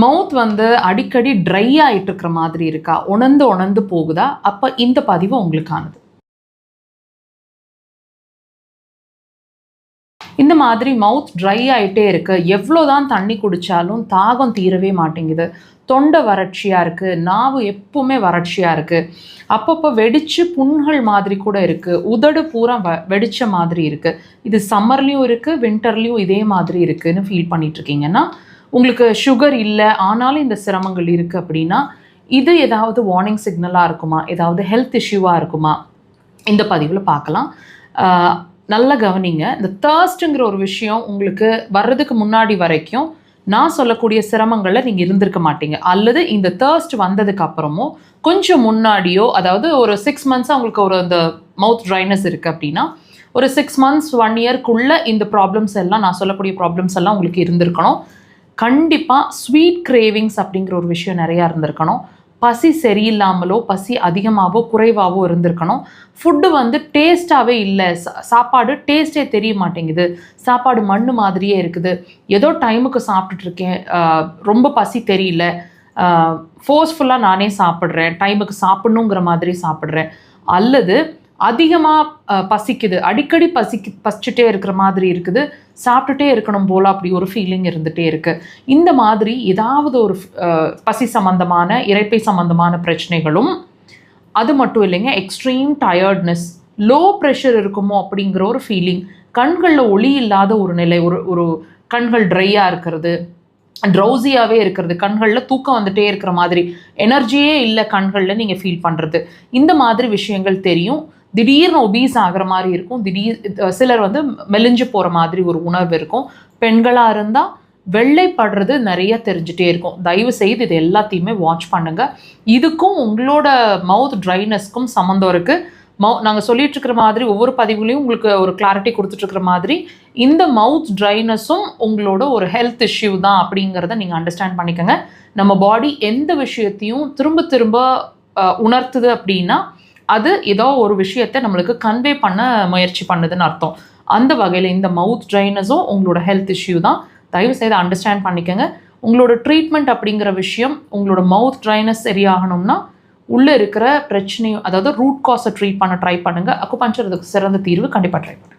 மவுத் வந்து அடிக்கடி ட்ரை ஆகிட்டு இருக்கிற மாதிரி இருக்கா, உணர்ந்து போகுதா, அப்போ இந்த பதிவு உங்களுக்கானது. இந்த மாதிரி மவுத் ட்ரை ஆகிட்டே இருக்குது, எவ்வளோ தான் தண்ணி குடித்தாலும் தாகம் தீரவே மாட்டேங்குது, தொண்டை வறட்சியாக இருக்குது, நாவு எப்பவுமே வறட்சியாக இருக்குது, அப்பப்போ வெடித்து புண்கள் மாதிரி கூட இருக்குது, உதடு பூரா வெடித்த மாதிரி இருக்குது. இது சம்மர்லேயும் இருக்குது, வின்டர்லேயும் இதே மாதிரி இருக்குதுன்னு ஃபீல் பண்ணிகிட்ருக்கீங்கன்னா, உங்களுக்கு சுகர் இல்லை ஆனாலும் இந்த சிரமங்கள் இருக்குது அப்படின்னா, இது ஏதாவது வார்னிங் சிக்னலாக இருக்குமா, ஏதாவது ஹெல்த் இஷ்யூவாக இருக்குமா, இந்த பதிவில் பார்க்கலாம். நல்லா கவனிங்க. இந்த தர்ஸ்ட்டுங்கிற ஒரு விஷயம் உங்களுக்கு வர்றதுக்கு முன்னாடி வரைக்கும் நான் சொல்லக்கூடிய சிரமங்களில் நீங்கள் இருந்திருக்க மாட்டீங்க. அல்லது இந்த தர்ஸ்ட் வந்ததுக்கு அப்புறமோ கொஞ்சம் முன்னாடியோ, அதாவது ஒரு 6 மந்த்ஸாக உங்களுக்கு ஒரு இந்த மவுத் ட்ரைனஸ் இருக்குது அப்படின்னா, ஒரு 6 மந்த்ஸ் 1 இயர்க்குள்ளே இந்த ப்ராப்ளம்ஸ் எல்லாம், நான் சொல்லக்கூடிய ப்ராப்ளம்ஸ் எல்லாம் உங்களுக்கு இருந்திருக்கணும். கண்டிப்பாக ஸ்வீட் கிரேவிங்ஸ் அப்படிங்கிற ஒரு விஷயம் நிறையா இருந்திருக்கணும். பசி சரியில்லாமலோ பசி அதிகமாகவோ குறைவாகவோ இருந்திருக்கணும். ஃபுட்டு வந்து டேஸ்ட்டாகவே இல்லை, சாப்பாடு டேஸ்ட்டே தெரிய மாட்டேங்குது, சாப்பாடு மண் மாதிரியே இருக்குது, ஏதோ டைமுக்கு சாப்பிட்டுட்ருக்கேன், ரொம்ப பசி தெரியல, ஃபோர்ஸ்ஃபுல்லாக நானே சாப்பிட்றேன், டைமுக்கு சாப்பிட்ணுங்கிற மாதிரி சாப்பிட்றேன், அல்லது அதிகமாக பசிக்குது, அடிக்கடி பசிச்சுட்டே இருக்கிற மாதிரி இருக்குது, சாப்பிட்டுட்டே இருக்கணும் போல் அப்படி ஒரு ஃபீலிங் இருந்துகிட்டே இருக்குது. இந்த மாதிரி ஏதாவது ஒரு பசி சம்மந்தமான, இரைப்பை சம்மந்தமான பிரச்சனைகளும், அது மட்டும் இல்லைங்க, எக்ஸ்ட்ரீம் டயர்ட்னஸ், லோ ப்ரெஷர் இருக்குமோ அப்படிங்கிற ஒரு ஃபீலிங், கண்களில் ஒளி இல்லாத ஒரு நிலை, ஒரு கண்கள் ட்ரையாக இருக்கிறது, ட்ரௌசியாகவே இருக்கிறது, கண்களில் தூக்கம் வந்துகிட்டே இருக்கிற மாதிரி, எனர்ஜியே இல்லை கண்களில் நீங்கள் ஃபீல் பண்ணுறது, இந்த மாதிரி விஷயங்கள் தெரியும். திடீர்னு ஒபீஸ் ஆகிற மாதிரி இருக்கும், சிலர் வந்து மெலிஞ்சு போகிற மாதிரி ஒரு உணர்வு இருக்கும். பெண்களாக இருந்தால் வெள்ளைப்படுறது நிறைய தெரிஞ்சுட்டே இருக்கும். தயவு செய்து இது எல்லாத்தையுமே வாட்ச் பண்ணுங்கள். இதுக்கும் உங்களோட மவுத் ட்ரைனஸ்க்கும் சம்மந்தம் இருக்குது. நாங்கள் சொல்லிட்டு இருக்கிற மாதிரி ஒவ்வொரு பதிவுலையும் உங்களுக்கு ஒரு கிளாரிட்டி கொடுத்துட்ருக்கிற மாதிரி இந்த மவுத் ட்ரைனஸும் உங்களோட ஒரு ஹெல்த் இஷ்யூ தான் அப்படிங்கிறத நீங்கள் அண்டர்ஸ்டாண்ட் பண்ணிக்கோங்க. நம்ம பாடி எந்த விஷயத்தையும் திரும்ப திரும்ப உணர்த்துது அப்படின்னா அது ஏதோ ஒரு விஷயத்தை நம்மளுக்கு கன்வே பண்ண முயற்சி பண்ணுதுன்னு அர்த்தம். அந்த வகையில் இந்த மவுத் ட்ரைனஸும் உங்களோட ஹெல்த் இஷ்யூ தான். தயவு செய்து அண்டர்ஸ்டாண்ட் பண்ணிக்கோங்க. உங்களோட ட்ரீட்மெண்ட் அப்படிங்கிற விஷயம், உங்களோட மவுத் ட்ரைனஸ் சரியாகணும்னா உள்ளே இருக்கிற பிரச்சனையும், அதாவது ரூட் காஸை ட்ரீட் பண்ண ட்ரை பண்ணுங்கள். அக்குபஞ்சர் அதுக்கு சிறந்த தீர்வு. கண்டிப்பாக ட்ரை பண்ணுங்கள்.